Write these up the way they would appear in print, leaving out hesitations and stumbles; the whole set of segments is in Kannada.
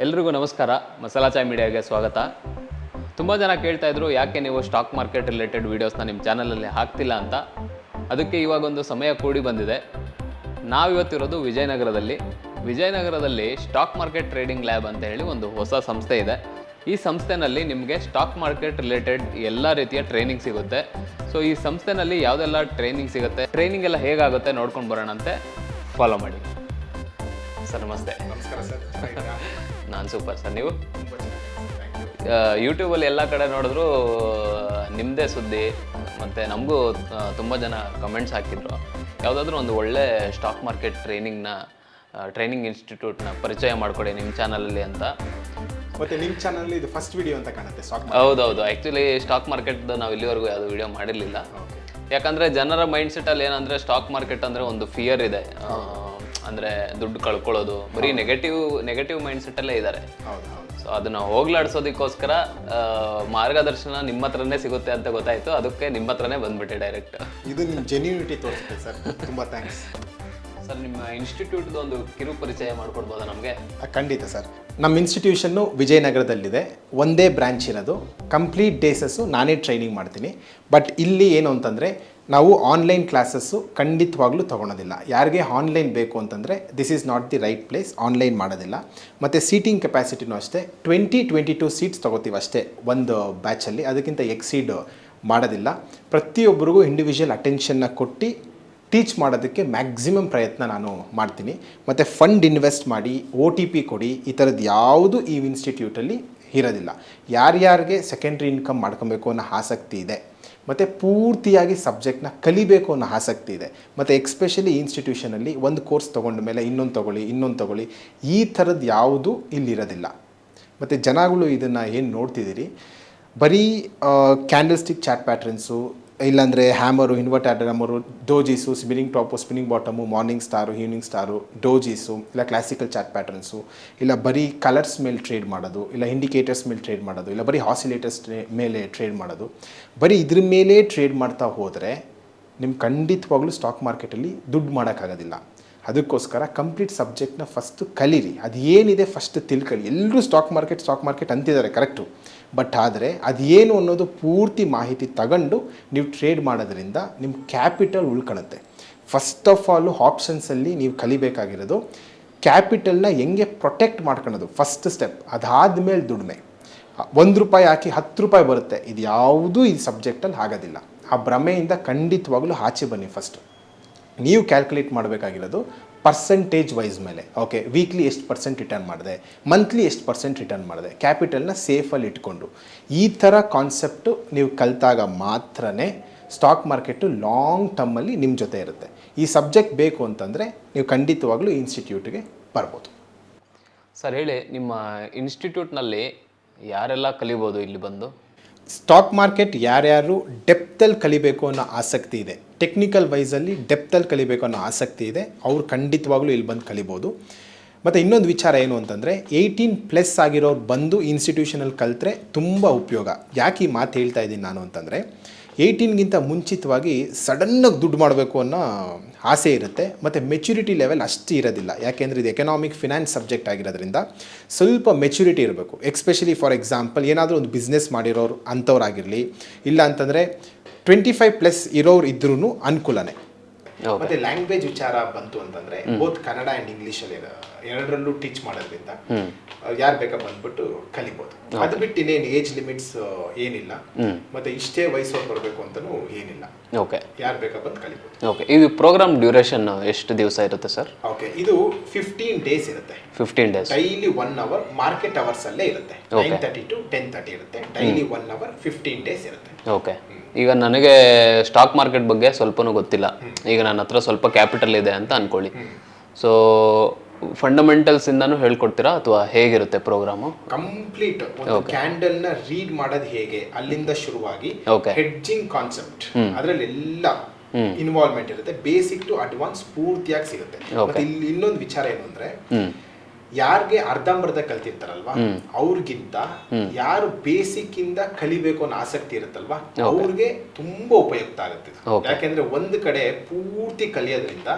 ಎಲ್ರಿಗೂ ನಮಸ್ಕಾರ. ಮಸಾಲಾ ಚಾಯ್ ಮೀಡಿಯಾಗೆ ಸ್ವಾಗತ. ತುಂಬ ಜನ ಕೇಳ್ತಾ ಇದ್ರು ಯಾಕೆ ನೀವು ಸ್ಟಾಕ್ ಮಾರ್ಕೆಟ್ ರಿಲೇಟೆಡ್ ವೀಡಿಯೋಸ್ನ ನಿಮ್ಮ ಚಾನಲಲ್ಲಿ ಹಾಕ್ತಿಲ್ಲ ಅಂತ. ಅದಕ್ಕೆ ಇವಾಗೊಂದು ಸಮಯ ಕೂಡಿ ಬಂದಿದೆ. ನಾವಿವತ್ತಿರೋದು ವಿಜಯನಗರದಲ್ಲಿ ಸ್ಟಾಕ್ ಮಾರ್ಕೆಟ್ ಟ್ರೇಡಿಂಗ್ ಲ್ಯಾಬ್ ಅಂತ ಹೇಳಿ ಒಂದು ಹೊಸ ಸಂಸ್ಥೆ ಇದೆ. ಈ ಸಂಸ್ಥೆನಲ್ಲಿ ನಿಮಗೆ ಸ್ಟಾಕ್ ಮಾರ್ಕೆಟ್ ರಿಲೇಟೆಡ್ ಎಲ್ಲ ರೀತಿಯ ಟ್ರೈನಿಂಗ್ ಸಿಗುತ್ತೆ. ಸೊ ಈ ಸಂಸ್ಥೆನಲ್ಲಿ ಯಾವುದೆಲ್ಲ ಟ್ರೈನಿಂಗ್ ಸಿಗುತ್ತೆ, ಟ್ರೈನಿಂಗ್ ಎಲ್ಲ ಹೇಗಾಗುತ್ತೆ ನೋಡ್ಕೊಂಡು ಬರೋಣಂತೆ. ಫಾಲೋ ಮಾಡಿ. ಸರ್ ನಮಸ್ತೆ. ನಮಸ್ಕಾರ ಸರ್. ನಾನು ಸೂಪರ್ ಸರ್. ನೀವು ಯೂಟ್ಯೂಬಲ್ಲಿ ಎಲ್ಲ ಕಡೆ ನೋಡಿದ್ರು ನಿಮ್ಮದೇ ಸುದ್ದಿ, ಮತ್ತು ನಮಗೂ ತುಂಬ ಜನ ಕಮೆಂಟ್ಸ್ ಹಾಕಿದ್ರು ಯಾವುದಾದ್ರೂ ಒಂದು ಒಳ್ಳೆ ಸ್ಟಾಕ್ ಮಾರ್ಕೆಟ್ ಟ್ರೈನಿಂಗ್ ಇನ್ಸ್ಟಿಟ್ಯೂಟ್ನ ಪರಿಚಯ ಮಾಡಿಕೊಡಿ ನಿಮ್ಮ ಚಾನಲಲ್ಲಿ ಅಂತ. ಮತ್ತೆ ನಿಮ್ಮ ಚಾನಲ್ ಇದು ಫಸ್ಟ್ ವಿಡಿಯೋ ಅಂತ ಕಾಣುತ್ತೆ ಸ್ಟಾಕ್. ಹೌದೌದು, ಆ್ಯಕ್ಚುಲಿ ಸ್ಟಾಕ್ ಮಾರ್ಕೆಟ್ದು ನಾವು ಇಲ್ಲಿವರೆಗೂ ಯಾವುದೋ ವಿಡಿಯೋ ಮಾಡಿರಲಿಲ್ಲ. ಯಾಕಂದರೆ ಜನರ ಮೈಂಡ್ಸೆಟ್ಟಲ್ಲಿ ಏನಂದರೆ ಸ್ಟಾಕ್ ಮಾರ್ಕೆಟ್ ಅಂದರೆ ಒಂದು ಫಿಯರ್ ಇದೆ, ಅಂದರೆ ದುಡ್ಡು ಕಳ್ಕೊಳ್ಳೋದು, ಬರೀ ನೆಗೆಟಿವ್ ಮೈಂಡ್ಸೆಟ್ಟಲ್ಲೇ ಇದ್ದಾರೆ. ಸೊ ಅದನ್ನು ಹೋಗ್ಲಾಡ್ಸೋದಕ್ಕೋಸ್ಕರ ಮಾರ್ಗದರ್ಶನ ನಿಮ್ಮ ಹತ್ರನೇ ಸಿಗುತ್ತೆ ಅಂತ ಗೊತ್ತಾಯಿತು. ಅದಕ್ಕೆ ನಿಮ್ಮ ಹತ್ರನೇ ಬಂದ್ಬಿಟ್ಟೆ ಡೈರೆಕ್ಟ್. ಇದು ನಿಮ್ಮ ಜೆನ್ಯೂನಿಟಿ ತೋರಿಸುತ್ತೆ ಸರ್. ತುಂಬ ಥ್ಯಾಂಕ್ಸ್ ಸರ್. ನಿಮ್ಮ ಇನ್ಸ್ಟಿಟ್ಯೂಟ್ದು ಒಂದು ಕಿರು ಪರಿಚಯ ಮಾಡಿಕೊಡ್ಬೋದಾ ನಮಗೆ? ಖಂಡಿತ ಸರ್. ನಮ್ಮ ಇನ್ಸ್ಟಿಟ್ಯೂಷನ್ನು ವಿಜಯನಗರದಲ್ಲಿದೆ. ಒಂದೇ ಬ್ರ್ಯಾಂಚ್ ಇರೋದು. ಕಂಪ್ಲೀಟ್ ಡೇಸಸ್ಸು ನಾನೇ ಟ್ರೈನಿಂಗ್ ಮಾಡ್ತೀನಿ. ಬಟ್ ಇಲ್ಲಿ ಏನು ಅಂತಂದರೆ ನಾವು ಆನ್ಲೈನ್ ಕ್ಲಾಸಸ್ಸು ಖಂಡಿತವಾಗ್ಲೂ ತೊಗೊಳೋದಿಲ್ಲ. ಯಾರಿಗೆ ಆನ್ಲೈನ್ ಬೇಕು ಅಂತಂದರೆ this is not the right place. Online ಮಾಡೋದಿಲ್ಲ. ಮತ್ತು ಸೀಟಿಂಗ್ ಕೆಪಾಸಿಟಿನೂ ಅಷ್ಟೇ 22 ಸೀಟ್ಸ್ ತೊಗೋತೀವಿ ಅಷ್ಟೇ ಒಂದು ಬ್ಯಾಚಲ್ಲಿ. ಅದಕ್ಕಿಂತ ಎಕ್ಸೀಡ್ ಮಾಡೋದಿಲ್ಲ. ಪ್ರತಿಯೊಬ್ಬರಿಗೂ ಇಂಡಿವಿಜುವಲ್ ಅಟೆನ್ಷನ್ನ ಕೊಟ್ಟು ಟೀಚ್ ಮಾಡೋದಕ್ಕೆ ಮ್ಯಾಕ್ಸಿಮಮ್ ಪ್ರಯತ್ನ ನಾನು ಮಾಡ್ತೀನಿ. ಮತ್ತು ಫಂಡ್ ಇನ್ವೆಸ್ಟ್ ಮಾಡಿ OTP ಕೊಡಿ, ಈ ಥರದ್ದು ಯಾವುದು ಈ ಇನ್ಸ್ಟಿಟ್ಯೂಟಲ್ಲಿ ಇರೋದಿಲ್ಲ. ಯಾರ್ಯಾರಿಗೆ ಸೆಕೆಂಡ್ರಿ ಇನ್ಕಮ್ ಮಾಡ್ಕೊಬೇಕು ಅನ್ನೋ ಆಸಕ್ತಿ ಇದೆ, ಮತ್ತು ಪೂರ್ತಿಯಾಗಿ ಸಬ್ಜೆಕ್ಟ್ನ ಕಲಿಬೇಕು ಅನ್ನೋ ಆಸಕ್ತಿ ಇದೆ, ಮತ್ತು ಎಕ್ಸ್ಪೆಷಲಿ ಈ ಇನ್ಸ್ಟಿಟ್ಯೂಷನಲ್ಲಿ ಒಂದು ಕೋರ್ಸ್ ತೊಗೊಂಡ ಮೇಲೆ ಇನ್ನೊಂದು ತೊಗೊಳ್ಳಿ, ಈ ಥರದ್ದು ಯಾವುದು ಇಲ್ಲಿರೋದಿಲ್ಲ. ಮತ್ತು ಜನಗಳು ಇದನ್ನು ಏನು ನೋಡ್ತಿದ್ದೀರಿ, ಬರೀ ಕ್ಯಾಂಡಲ್ ಸ್ಟಿಕ್ ಚಾಟ್ ಪ್ಯಾಟ್ರನ್ಸು, ಇಲ್ಲಾಂದರೆ hammer, inverted hammer, dojis, spinning top, spinning bottom, morning star, evening star, dojis, ಇಲ್ಲ ಕ್ಲಾಸಿಕಲ್ ಚಾಟ್ ಪ್ಯಾಟ್ರನ್ಸು, ಇಲ್ಲ ಬರೀ ಕಲರ್ಸ್ ಮೇಲೆ ಟ್ರೇಡ್ ಮಾಡೋದು, ಇಲ್ಲ ಇಂಡಿಕೇಟರ್ಸ್ ಮೇಲೆ ಟ್ರೇಡ್ ಮಾಡೋದು, ಇಲ್ಲ ಬರೀ ಆಸಿಲೇಟರ್ಸ್ ಮೇಲೆ ಟ್ರೇಡ್ ಮಾಡೋದು, ಬರೀ ಇದ್ರ ಮೇಲೆ ಟ್ರೇಡ್ ಮಾಡ್ತಾ ಹೋದರೆ ನಿಮ್ಗೆ ಖಂಡಿತವಾಗ್ಲೂ ಸ್ಟಾಕ್ ಮಾರ್ಕೆಟಲ್ಲಿ ದುಡ್ಡು ಮಾಡೋಕ್ಕಾಗೋದಿಲ್ಲ. ಅದಕ್ಕೋಸ್ಕರ ಕಂಪ್ಲೀಟ್ ಸಬ್ಜೆಕ್ಟ್ನ ಫಸ್ಟು ಕಲೀರಿ. ಅದು ಏನಿದೆ ಫಸ್ಟ್ ತಿಳ್ಕೊಳ್ಳಿ. ಎಲ್ಲರೂ ಸ್ಟಾಕ್ ಮಾರ್ಕೆಟ್ ಅಂತಿದ್ದಾರೆ, ಕರೆಕ್ಟು. ಬಟ್ ಆದರೆ ಅದು ಏನು ಅನ್ನೋದು ಪೂರ್ತಿ ಮಾಹಿತಿ ತಗೊಂಡು ನೀವು ಟ್ರೇಡ್ ಮಾಡೋದ್ರಿಂದ ನಿಮ್ಮ ಕ್ಯಾಪಿಟಲ್ ಉಳ್ಕೊಳ್ಳುತ್ತೆ. ಫಸ್ಟ್ ಆಫ್ ಆಲು ಆಪ್ಷನ್ಸಲ್ಲಿ ನೀವು ಕಲಿಬೇಕಾಗಿರೋದು ಕ್ಯಾಪಿಟಲ್ನ ಹೆಂಗೆ ಪ್ರೊಟೆಕ್ಟ್ ಮಾಡ್ಕೊಳ್ಳೋದು ಫಸ್ಟ್ ಸ್ಟೆಪ್. ಅದಾದಮೇಲೆ ದುಡಿಮೆ. ₹1 ಹಾಕಿ ₹10 ಬರುತ್ತೆ. ಇದು ಯಾವುದೂ ಈ ಸಬ್ಜೆಕ್ಟಲ್ಲಿ ಆಗೋದಿಲ್ಲ. ಆ ಭ್ರಮೆಯಿಂದ ಖಂಡಿತವಾಗ್ಲೂ ಆಚೆ ಬನ್ನಿ. ಫಸ್ಟು ನೀವು ಕ್ಯಾಲ್ಕುಲೇಟ್ ಮಾಡಬೇಕಾಗಿರೋದು ಪರ್ಸೆಂಟೇಜ್ ವೈಸ್ ಮೇಲೆ. ಓಕೆ, ವೀಕ್ಲಿ ಎಷ್ಟು % ರಿಟರ್ನ್ ಮಾಡಿದೆ, ಮಂತ್ಲಿ ಎಷ್ಟು % ರಿಟರ್ನ್ ಮಾಡಿದೆ, ಕ್ಯಾಪಿಟಲ್ನ ಸೇಫಲ್ಲಿ ಇಟ್ಕೊಂಡು, ಈ ಥರ ಕಾನ್ಸೆಪ್ಟು ನೀವು ಕಲಿತಾಗ ಮಾತ್ರನೇ ಸ್ಟಾಕ್ ಮಾರ್ಕೆಟು ಲಾಂಗ್ ಟರ್ಮಲ್ಲಿ ನಿಮ್ಮ ಜೊತೆ ಇರುತ್ತೆ. ಈ ಸಬ್ಜೆಕ್ಟ್ ಬೇಕು ಅಂತಂದರೆ ನೀವು ಖಂಡಿತವಾಗ್ಲೂ ಈ ಇನ್ಸ್ಟಿಟ್ಯೂಟ್ಗೆ ಬರ್ಬೋದು. ಸರ್ ಹೇಳಿ, ನಿಮ್ಮ ಇನ್ಸ್ಟಿಟ್ಯೂಟ್ನಲ್ಲಿ ಯಾರೆಲ್ಲ ಕಲಿಬೋದು ಇಲ್ಲಿ ಬಂದು? ಸ್ಟಾಕ್ ಮಾರ್ಕೆಟ್ ಯಾರ್ಯಾರು ಡೆಪ್ತಲ್ಲಿ ಕಲಿಬೇಕು ಅನ್ನೋ ಆಸಕ್ತಿ ಇದೆ, ಟೆಕ್ನಿಕಲ್ ವೈಸಲ್ಲಿ ಡೆಪ್ತಲ್ಲಿ ಕಲಿಬೇಕು ಅನ್ನೋ ಆಸಕ್ತಿ ಇದೆ, ಅವ್ರು ಖಂಡಿತವಾಗ್ಲೂ ಇಲ್ಲಿ ಬಂದು ಕಲಿಬೋದು. ಮತ್ತು ಇನ್ನೊಂದು ವಿಚಾರ ಏನು ಅಂತಂದರೆ 18+ ಆಗಿರೋರು ಬಂದು ಇನ್ಸ್ಟಿಟ್ಯೂಷನಲ್ಲಿ ಕಲಿತ್ರೆ ತುಂಬ ಉಪಯೋಗ. ಯಾಕೆ ಈ ಮಾತು ಹೇಳ್ತಾ ಇದ್ದೀನಿ ನಾನು ಅಂತಂದರೆ 18ಗಿಂತ ಮುಂಚಿತವಾಗಿ ಸಡನ್ನಾಗಿ ದುಡ್ಡು ಮಾಡಬೇಕು ಅನ್ನೋ ಆಸೆ ಇರುತ್ತೆ. ಮತ್ತು ಮೆಚುರಿಟಿ ಲೆವೆಲ್ ಅಷ್ಟು ಇರೋದಿಲ್ಲ. ಯಾಕೆಂದರೆ ಇದು ಎಕನಾಮಿಕ್ ಫಿನಾನ್ಸ್ ಸಬ್ಜೆಕ್ಟ್ ಆಗಿರೋದ್ರಿಂದ ಸ್ವಲ್ಪ ಮೆಚುರಿಟಿ ಇರಬೇಕು. ಎಕ್ಸ್ಪೆಷಲಿ ಫಾರ್ ಎಕ್ಸಾಂಪಲ್ ಏನಾದರೂ ಒಂದು ಬಿಸ್ನೆಸ್ ಮಾಡಿರೋರು ಅಂಥವ್ರಾಗಿರಲಿ, ಇಲ್ಲ ಅಂತಂದರೆ 25+ ಇರೋರು ಇದ್ರೂ ಅನುಕೂಲನೇ. ಮತ್ತು ಲ್ಯಾಂಗ್ವೇಜ್ ವಿಚಾರ ಬಂತು ಅಂತಂದರೆ ಬೋತ್ ಕನ್ನಡ ಆ್ಯಂಡ್ ಇಂಗ್ಲೀಷಲ್ಲಿ ಎರಡರಲ್ಲೂ ಟೀಚ್ ಮಾಡೋದ್ರಿಂದ ಯಾರು ಬೇಕಾ ಬಂದ್ಬಿಟ್ಟು ಕಲಿಬೋದು. ಅದು ಬಿಟ್ಟು ಇನ್ನೇನು ಏಜ್ ಲಿಮಿಟ್ಸ್ ಏನಿಲ್ಲ, ಮತ್ತು ಇಷ್ಟೇ ವಯಸ್ಸವ್ರು ಬರಬೇಕು ಅಂತಲೂ ಏನಿಲ್ಲ. ಓಕೆ, ಯಾರು ಬೇಕಾ ಬಂದು ಕಲಿಬೋದು. ಓಕೆ, ಇದು ಪ್ರೋಗ್ರಾಮ್ ಡ್ಯೂರೇಷನ್ ಎಷ್ಟು ದಿವಸ ಇರುತ್ತೆ ಸರ್? ಓಕೆ, ಇದು 15 ಡೇಸ್ ಇರುತ್ತೆ. 15 ಡೇಸ್, ಡೈಲಿ 1 ಅವರ್ ಮಾರ್ಕೆಟ್ ಅವರ್ಸಲ್ಲೇ ಇರುತ್ತೆ. 9:30 to 10:30 ಇರುತ್ತೆ. ಡೈಲಿ 1 ಅವರ್ 15 ಡೇಸ್ ಇರುತ್ತೆ. ಓಕೆ. ಈಗ ನನಗೆ ಸ್ಟಾಕ್ ಮಾರ್ಕೆಟ್ ಬಗ್ಗೆ ಸ್ವಲ್ಪನೂ ಗೊತ್ತಿಲ್ಲ. ಈಗ ನನ್ನ ಹತ್ರ ಸ್ವಲ್ಪ ಕ್ಯಾಪಿಟಲ್ ಇದೆ ಅಂತ ಅನ್ಕೊಳ್ಳಿ. ಸೊ ಫಂಡಮೆಂಟಲ್ಸ್ ಇಂದಾನು ಹೇಳ್ಕೊಡ್ತೀರಾ ಅಥವಾ ಹೇಗಿರುತ್ತೆ ಪ್ರೋಗ್ರಾಮು? ಕಂಪ್ಲೀಟ್ ಒಂದು ಕ್ಯಾಂಡಲ್ ನ ರೀಡ್ ಮಾಡೋದು ಹೇಗೆ ಅಲ್ಲಿಂದ ಶುರುವಾಗಿ ಹೆಡ್ಜಿಂಗ್ ಕಾನ್ಸೆಪ್ಟ್ ಅದರಲ್ಲಿ ಎಲ್ಲ ಇನ್ವಾಲ್ವ್ಮೆಂಟ್ ಇರುತ್ತೆ. ಬೇಸಿಕ್ ಟು ಅಡ್ವಾನ್ಸ್ ಪೂರ್ತಿಯಾಗಿ ಸಿಗುತ್ತೆ. ಮತ್ತೆ ಇಲ್ಲಿ ಇನ್ನೊಂದು ವಿಚಾರ ಏನು ಅಂದ್ರೆ ಯಾರಿಗೆ ಅರ್ಧಂಬರ್ಧ ಕಲ್ತಿರ್ತಾರಲ್ವಾ ಅವ್ರಿಗಿಂತ ಯಾರು ಬೇಸಿಕ್ ಇಂದ ಕಲಿಬೇಕು ಅನ್ನೋ ಆಸಕ್ತಿ ಇರುತ್ತಲ್ವಾ ಅವ್ರಿಗೆ ತುಂಬಾ ಉಪಯುಕ್ತ ಆಗುತ್ತೆ. ಯಾಕೆಂದ್ರೆ ಒಂದ್ ಕಡೆ ಪೂರ್ತಿ ಕಲಿಯೋದ್ರಿಂದ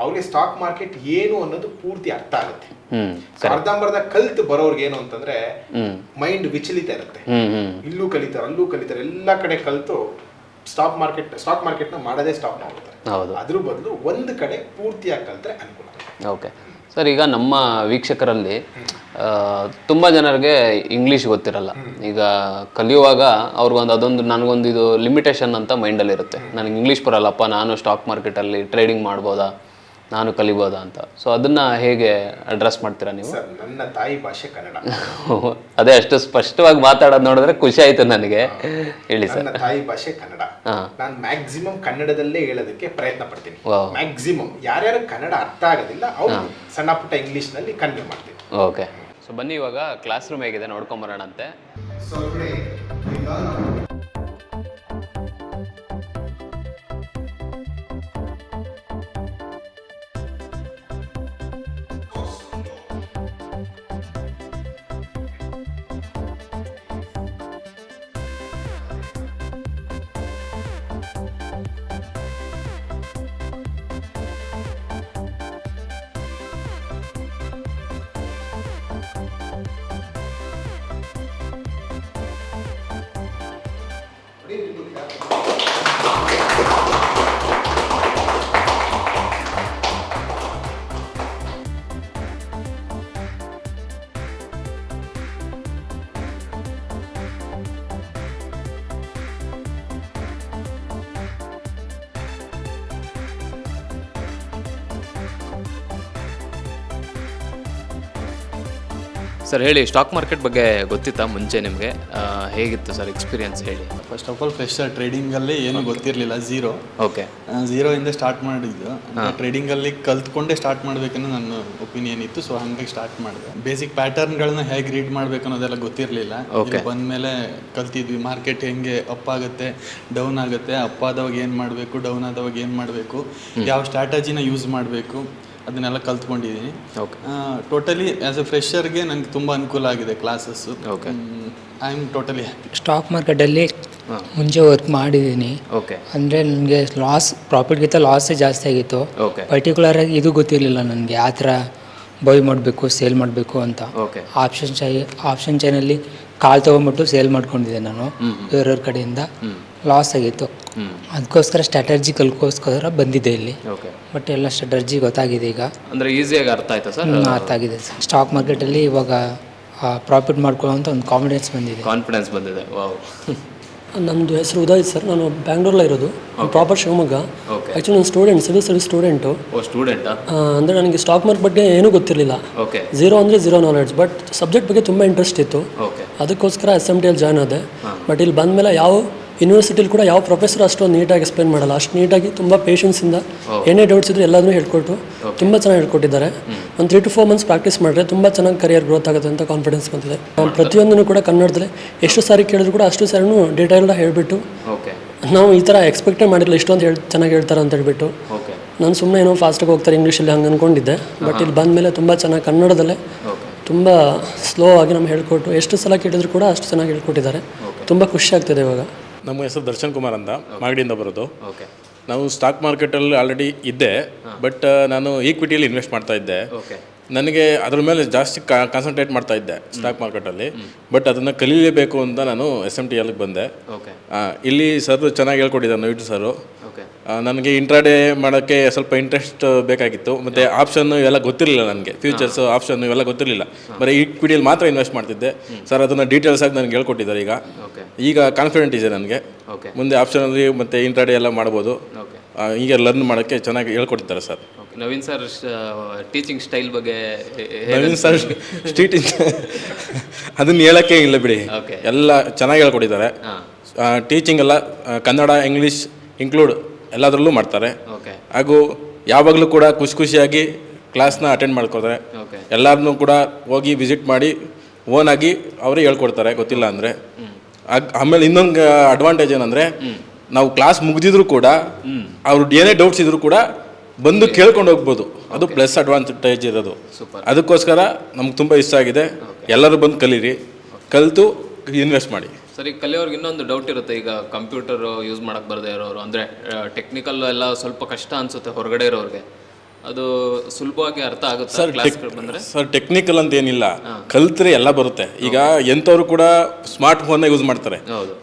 ಅವ್ರಿಗೆ ಸ್ಟಾಕ್ ಮಾರ್ಕೆಟ್ ಏನು ಅನ್ನೋದು ಪೂರ್ತಿ ಅರ್ಥ ಆಗುತ್ತೆ. ಅರ್ಧಂಬರ್ಧ ಕಲ್ತು ಬರೋರ್ಗೆ ಏನು ಅಂತಂದ್ರೆ ಮೈಂಡ್ ವಿಚಲಿತ ಇರುತ್ತೆ. ಇಲ್ಲೂ ಕಲಿತಾರೆ ಅಲ್ಲೂ ಕಲಿತಾರೆ, ಎಲ್ಲಾ ಕಡೆ ಕಲ್ತು ಸ್ಟಾಕ್ ಮಾರ್ಕೆಟ್ ನ ಮಾಡೋದೇ ಸ್ಟಾಪ್ ಮಾಡ್ತಾರೆ. ಅದ್ರ ಬದಲು ಒಂದ್ ಕಡೆ ಪೂರ್ತಿಯಾಗಿ ಕಲ್ತ್ರೆ ಅನುಕೂಲ. ಓಕೆ ಸರ್, ಈಗ ನಮ್ಮ ವೀಕ್ಷಕರಲ್ಲಿ ತುಂಬ ಜನರಿಗೆ ಇಂಗ್ಲೀಷ್ ಗೊತ್ತಿರಲ್ಲ. ಈಗ ಕಲಿಯುವಾಗ ಅವ್ರಿಗೊಂದು ಅದೊಂದು ನನಗೊಂದು ಇದು ಲಿಮಿಟೇಷನ್ ಅಂತ ಮೈಂಡಲ್ಲಿ ಇರುತ್ತೆ. ನನಗೆ ಇಂಗ್ಲೀಷ್ ಬರಲ್ಲಪ್ಪ, ನಾನು ಸ್ಟಾಕ್ ಮಾರ್ಕೆಟಲ್ಲಿ ಟ್ರೇಡಿಂಗ್ ಮಾಡ್ಬೋದಾ, ನಾನು ಕಲಿಬೋದಾ ಅಂತ. ಸೊ ಅದನ್ನ ಹೇಗೆ ಅಡ್ರೆಸ್ ಮಾಡ್ತೀರಾ ನೀವು? ಸರ್, ನನ್ನ ತಾಯಿ ಭಾಷೆ ಕನ್ನಡ. ಅದೇ ಅಷ್ಟು ಸ್ಪಷ್ಟವಾಗಿ ಮಾತಾಡೋದು ನೋಡಿದ್ರೆ ಖುಷಿ ಆಯ್ತು ನನಗೆ. ಹೇಳಿ ಸರ್. ನನ್ನ ತಾಯಿ ಭಾಷೆ ಕನ್ನಡ. ನಾನು ಮ್ಯಾಕ್ಸಿಮಮ್ ಕನ್ನಡದಲ್ಲೇ ಹೇಳೋದಕ್ಕೆ ಪ್ರಯತ್ನ ಪಡ್ತೀನಿ. ಮ್ಯಾಕ್ಸಿಮಮ್ ಯಾರ್ಯಾರು ಕನ್ನಡ ಅರ್ಥ ಆಗೋದಿಲ್ಲ ಅವ್ರು ಸಣ್ಣ ಪುಟ್ಟ ಇಂಗ್ಲಿಷ್ ನಲ್ಲಿ ಕನ್ವೆ ಮಾಡ್ತೀನಿ. ಓಕೆ, ಸೊ ಬನ್ನಿ ಇವಾಗ ಕ್ಲಾಸ್ ರೂಮ್ ಹೇಗಿದೆ ನೋಡ್ಕೊಂಬರೋಣಂತೆ. ಸರ್ ಹೇಳಿ, ಸ್ಟಾಕ್ ಮಾರ್ಕೆಟ್ ಬಗ್ಗೆ ಗೊತ್ತಿತ್ತಾ ಮುಂಚೆ ನಿಮಗೆ? ಹೇಗಿತ್ತು ಸರ್ ಎಕ್ಸ್ಪೀರಿಯನ್ಸ್ ಹೇಳಿ. ಫಸ್ಟ್ ಆಫ್ ಆಲ್ ಫ್ರೆಶರ್, ಟ್ರೇಡಿಂಗಲ್ಲಿ ಏನೂ ಗೊತ್ತಿರಲಿಲ್ಲ, ಝೀರೋ. ಓಕೆ, ಝೀರೋಯಿಂದ ಸ್ಟಾರ್ಟ್ ಮಾಡಿದ್ದು. ಟ್ರೇಡಿಂಗಲ್ಲಿ ಕಲ್ತ್ಕೊಂಡೇ ಸ್ಟಾಪ್ ಮಾಡಬೇಕನ್ನೋ ನನ್ನ ಒಪಿನಿಯನ್ ಇತ್ತು. ಸೊ ಹಾಗಾಗಿ ಸ್ಟಾರ್ಟ್ ಮಾಡಿದೆ. ಬೇಸಿಕ್ ಪ್ಯಾಟರ್ನ್ಗಳನ್ನ ಹೇಗೆ ರೀಡ್ ಮಾಡಬೇಕು ಅನ್ನೋದೆಲ್ಲ ಗೊತ್ತಿರಲಿಲ್ಲ. ಬಂದಮೇಲೆ ಕಲ್ತಿದ್ವಿ. ಮಾರ್ಕೆಟ್ ಹೆಂಗೆ ಅಪ್ ಆಗುತ್ತೆ, ಡೌನ್ ಆಗುತ್ತೆ, ಅಪ್ ಆದವಾಗ ಏನು ಮಾಡಬೇಕು, ಡೌನ್ ಆದವಾಗ ಏನು ಮಾಡಬೇಕು, ಯಾವ ಸ್ಟ್ರಾಟಜಿನ ಯೂಸ್ ಮಾಡಬೇಕು, ಅದನ್ನೆಲ್ಲ ಕಲ್ತ್ಕೊಂಡಿದ್ದೀನಿ. ಟೋಟಲಿ ಆ್ಯಸ್ ಎ ಫ್ರೆಷರ್ಗೆ ನನಗೆ ತುಂಬ ಅನುಕೂಲ ಆಗಿದೆ classes. Okay, I am totally happy. Stock ಮಾರ್ಕೆಟಲ್ಲಿ ಮುಂಚೆ ವರ್ಕ್ ಮಾಡಿದ್ದೀನಿ. ಓಕೆ, ಅಂದರೆ ನನಗೆ ಪ್ರಾಫಿಟ್ಗಿಂತ ಲಾಸೇ ಜಾಸ್ತಿ ಆಗಿತ್ತು. ಓಕೆ, ಪರ್ಟಿಕ್ಯುಲರ್ ಆಗಿ ಇದು ಗೊತ್ತಿರಲಿಲ್ಲ ನನಗೆ, ಯಾವ ಥರ ಬೈ ಮಾಡಬೇಕು, ಸೇಲ್ ಮಾಡಬೇಕು ಅಂತ. ಓಕೆ, ಆಪ್ಷನ್ ಚೈನಲ್ಲಿ ಕಾಲ್ ತೊಗೊಂಬಿಟ್ಟು ಸೇಲ್ ಮಾಡ್ಕೊಂಡಿದ್ದೆ ನಾನು ಬೇರೆಯವ್ರ ಕಡೆಯಿಂದ. ಲಾಸ್ ಆಗಿತ್ತು. ಅದಕ್ಕೋಸ್ಕರ ಸ್ಟ್ರಾಟಜಿ ಕಲ್ಕೋಸ್ಕರ ಬಂದಿದ್ದೆ ಇಲ್ಲಿ. ಓಕೆ, ಬಟ್ ಎಲ್ಲ ಸ್ಟ್ರಾಟಜಿ ಗೊತ್ತಾಗಿದೆ ಈಗ. ಅಂದರೆ ಈಸಿಯಾಗಿ ಅರ್ಥ ಆಯ್ತಾ ಸರ್? ಅರ್ಥ ಆಗಿದೆ ಸರ್. ಸ್ಟಾಕ್ ಮಾರ್ಕೆಟಲ್ಲಿ ಇವಾಗ ಪ್ರಾಫಿಟ್ ಮಾಡ್ಕೊಳ್ಳೋಂಥ ಒಂದು ಕಾನ್ಫಿಡೆನ್ಸ್ ಬಂದಿದೆ. ವಾವ್. ನಮ್ಮದು ಹೆಸರು ಉದಯ್ ಸರ್. ನಾನು ಬ್ಯಾಂಗ್ಳೂರಲ್ಲೇ ಇರೋದು, ಪ್ರಾಪರ್ ಶಿವಮೊಗ್ಗ. ಆ್ಯಕ್ಚುಲಿ ನಾನು ಸಿವಿಲ್ ಸರ್ವಿಸ್ ಸ್ಟೂಡೆಂಟು. ಅಂದರೆ ನನಗೆ ಸ್ಟಾಕ್ ಮಾರ್ಕೆಟ್ ಬಗ್ಗೆ ಏನೂ ಗೊತ್ತಿರಲಿಲ್ಲ. ಝೀರೋ ಅಂದರೆ ಝೀರೋ ನಾಲೆಡ್ಜ್. ಬಟ್ ಸಬ್ಜೆಕ್ಟ್ ಬಗ್ಗೆ ತುಂಬ ಇಂಟ್ರೆಸ್ಟ್ ಇತ್ತು. ಅದಕ್ಕೋಸ್ಕರ SMTಯಲ್ಲಿ ಜಾಯ್ನ್ ಆದೆ. ಬಟ್ ಇಲ್ಲಿ ಬಂದಮೇಲೆ ಯಾವ ಯೂನಿವರ್ಸಿಟಿಲಿ ಕೂಡ ಯಾವ ಪ್ರೊಫೆಸರ್ ಅಷ್ಟೊಂದು ನೀಟಾಗಿ ಎಕ್ಸ್ಪ್ಲೇನ್ ಮಾಡಲ್ಲ. ಅಷ್ಟು ನೀಟಾಗಿ ತುಂಬ ಪೇಷನ್ಸಿಂದ ಏನೇ ಡೌಟ್ಸ್ ಇದ್ದರೂ ಎಲ್ಲದನ್ನೂ ಹೇಳ್ಕೊಟ್ಟು ತುಂಬ ಚೆನ್ನಾಗಿ ಹೇಳ್ಕೊಟ್ಟಿದ್ದಾರೆ. ಒಂದು 3 to 4 ಮಂತ್ಸ್ ಪ್ರಾಕ್ಟೀಸ್ ಮಾಡಿದ್ರೆ ತುಂಬ ಚೆನ್ನಾಗಿ ಕರಿಯರ್ ಗ್ರೋತ್ ಆಗುತ್ತೆ ಅಂತ ಕಾನ್ಫಿಡೆನ್ಸ್ ಬಂದಿದೆ. ನಾನು ಪ್ರತಿಯೊಂದನ್ನು ಕೂಡ ಕನ್ನಡದಲ್ಲೇ ಎಷ್ಟು ಸಾರಿ ಕೇಳಿದ್ರು ಕೂಡ ಅಷ್ಟು ಸಾರಿನೂ ಡೀಟೇಲ್ಡಾಗಿ ಹೇಳಿಬಿಟ್ಟು, ನಾವು ಈ ಥರ ಎಕ್ಸ್ಪೆಕ್ಟೇ ಮಾಡಿರಲಿಲ್ಲ ಇಷ್ಟೊಂದು ಚೆನ್ನಾಗಿ ಹೇಳ್ತಾರೆ ಅಂತ ಹೇಳ್ಬಿಟ್ಟು. ನಾನು ಸುಮ್ಮನೆ ಏನೋ ಫಾಸ್ಟಾಗಿ ಹೋಗ್ತಾರೆ ಇಂಗ್ಲೀಷಲ್ಲಿ ಹಂಗೆ ಅಂದ್ಕೊಂಡಿದ್ದೆ. ಬಟ್ ಇಲ್ಲಿ ಬಂದಮೇಲೆ ತುಂಬ ಚೆನ್ನಾಗಿ ಕನ್ನಡದಲ್ಲೇ ತುಂಬ ಸ್ಲೋ ಆಗಿ ನಮ್ಗೆ ಹೇಳ್ಕೊಟ್ಟು ಎಷ್ಟು ಸಲ ಕೇಳಿದ್ರು ಕೂಡ ಅಷ್ಟು ಚೆನ್ನಾಗಿ ಹೇಳ್ಕೊಟ್ಟಿದ್ದಾರೆ. ತುಂಬ ಖುಷಿ ಆಗ್ತಿದೆ ಇವಾಗ. ನಮ್ಮ ಹೆಸರು ದರ್ಶನ್ ಕುಮಾರ್ ಅಂತ, ಮಾಗಡಿಯಿಂದ ಬರೋದು. ನಾವು ಸ್ಟಾಕ್ ಮಾರ್ಕೆಟಲ್ಲಿ ಆಲ್ರೆಡಿ ಇದ್ದೆ, ಬಟ್ ನಾನು ಈಕ್ವಿಟಿಯಲ್ಲಿ ಇನ್ವೆಸ್ಟ್ ಮಾಡ್ತಾ ಇದ್ದೆ. ನನಗೆ ಅದ್ರ ಮೇಲೆ ಜಾಸ್ತಿ ಕಾನ್ಸಂಟ್ರೇಟ್ ಮಾಡ್ತಾ ಇದ್ದೆ ಸ್ಟಾಕ್ ಮಾರ್ಕೆಟಲ್ಲಿ. ಬಟ್ ಅದನ್ನು ಕಲೀಲೇಬೇಕು ಅಂತ ನಾನು SMTಯಲ್ಲಿಗೆ ಬಂದೆ. ಇಲ್ಲಿ ಸರ್ ಚೆನ್ನಾಗಿ ಹೇಳ್ಕೊಟ್ಟಿದ್ದಾರೆ, ನವೀಟ್ ಸರು. ನನಗೆ ಇಂಟ್ರಾಡೇ ಮಾಡೋಕ್ಕೆ ಸ್ವಲ್ಪ ಇಂಟ್ರೆಸ್ಟ್ ಬೇಕಾಗಿತ್ತು. ಮತ್ತು ಆಪ್ಷನ್ ಇವೆಲ್ಲ ಗೊತ್ತಿರಲಿಲ್ಲ ನನಗೆ, ಫ್ಯೂಚರ್ಸ್ ಆಪ್ಷನ್ ಇವೆಲ್ಲ ಗೊತ್ತಿರಲಿಲ್ಲ. ಬರೀ ಈಕ್ವಿಟಿಯಲ್ಲಿ ಮಾತ್ರ ಇನ್ವೆಸ್ಟ್ ಮಾಡ್ತಿದ್ದೆ. ಸರ್ ಅದನ್ನು ಡೀಟೇಲ್ಸ್ ಆಗಿ ನನಗೆ ಹೇಳ್ಕೊಟ್ಟಿದ್ದಾರೆ. ಈಗ ಕಾನ್ಫಿಡೆಂಟ್ ಇದೆ ನನಗೆ, ಮುಂದೆ ಆಪ್ಷನಲ್ಲಿ ಮತ್ತು ಇಂಟ್ರಾಡೇ ಎಲ್ಲ ಮಾಡ್ಬೋದು. ಈಗ ಲರ್ನ್ ಮಾಡೋಕ್ಕೆ ಚೆನ್ನಾಗಿ ಹೇಳ್ಕೊಡ್ತಾರೆ sir. Naveen sir teaching style ಬಗ್ಗೆ? ನವೀನ್ ಸರ್ ಟೀಚಿಂಗ್ ಅದನ್ನು ಹೇಳೋಕ್ಕೆ ಇಲ್ಲ ಬಿಡಿ, ಎಲ್ಲ ಚೆನ್ನಾಗಿ ಹೇಳ್ಕೊಟ್ಟಿದ್ದಾರೆ. ಟೀಚಿಂಗ್ ಎಲ್ಲ ಕನ್ನಡ, ಇಂಗ್ಲೀಷ್ ಇನ್ಕ್ಲೂಡ್ ಎಲ್ಲದರಲ್ಲೂ ಮಾಡ್ತಾರೆ. ಹಾಗೂ ಯಾವಾಗಲೂ ಕೂಡ ಖುಷಿಯಾಗಿ ಕ್ಲಾಸ್ನ ಅಟೆಂಡ್ ಮಾಡ್ಕೊತಾರೆ. ಎಲ್ಲರನ್ನೂ ಕೂಡ ಹೋಗಿ ವಿಸಿಟ್ ಮಾಡಿ ಓನಾಗಿ ಅವರೇ ಹೇಳ್ಕೊಡ್ತಾರೆ ಗೊತ್ತಿಲ್ಲ ಅಂದರೆ. ಆಮೇಲೆ ಇನ್ನೊಂದು ಅಡ್ವಾಂಟೇಜ್ ಏನಂದರೆ, ನಾವು ಕ್ಲಾಸ್ ಮುಗಿದಿದ್ರು ಕೂಡ ಅವ್ರು ಏನೇ ಡೌಟ್ಸ್ ಇದ್ರೂ ಕೂಡ ಬಂದು ಕೇಳ್ಕೊಂಡು ಹೋಗ್ಬೋದು. ಅದು ಪ್ಲಸ್ ಅಡ್ವಾಂಟೇಜ್ ಇರೋದು. ಅದಕ್ಕೋಸ್ಕರ ನಮ್ಗೆ ತುಂಬ ಇಷ್ಟ ಆಗಿದೆ. ಎಲ್ಲರೂ ಬಂದು ಕಲೀರಿ, ಕಲಿತು ಇನ್ವೆಸ್ಟ್ ಮಾಡಿ. ಸರಿ, ಕಲಿಯೋರ್ಗೆ ಇನ್ನೊಂದು ಡೌಟ್ ಇರುತ್ತೆ. ಈಗ ಕಂಪ್ಯೂಟರ್ ಯೂಸ್ ಮಾಡಕ್ಕೆ ಬರದೇ ಇರೋರು, ಅಂದರೆ ಟೆಕ್ನಿಕಲ್ ಎಲ್ಲ ಸ್ವಲ್ಪ ಕಷ್ಟ ಅನಿಸುತ್ತೆ ಹೊರಗಡೆ ಇರೋರಿಗೆ, ಅದು ಸುಲಭವಾಗಿ ಅರ್ಥ ಆಗುತ್ತೆ ಕ್ಲಾಸ್ಗಳು ಬಂದರೆ? ಸರ್, ಟೆಕ್ನಿಕಲ್ ಅಂತ ಏನಿಲ್ಲ, ಕಲ್ತ್ರೆ ಎಲ್ಲ ಬರುತ್ತೆ. ಈಗ ಎಂಥವ್ರು ಕೂಡ ಸ್ಮಾರ್ಟ್ ಫೋನ್ನ ಯೂಸ್ ಮಾಡ್ತಾರೆ,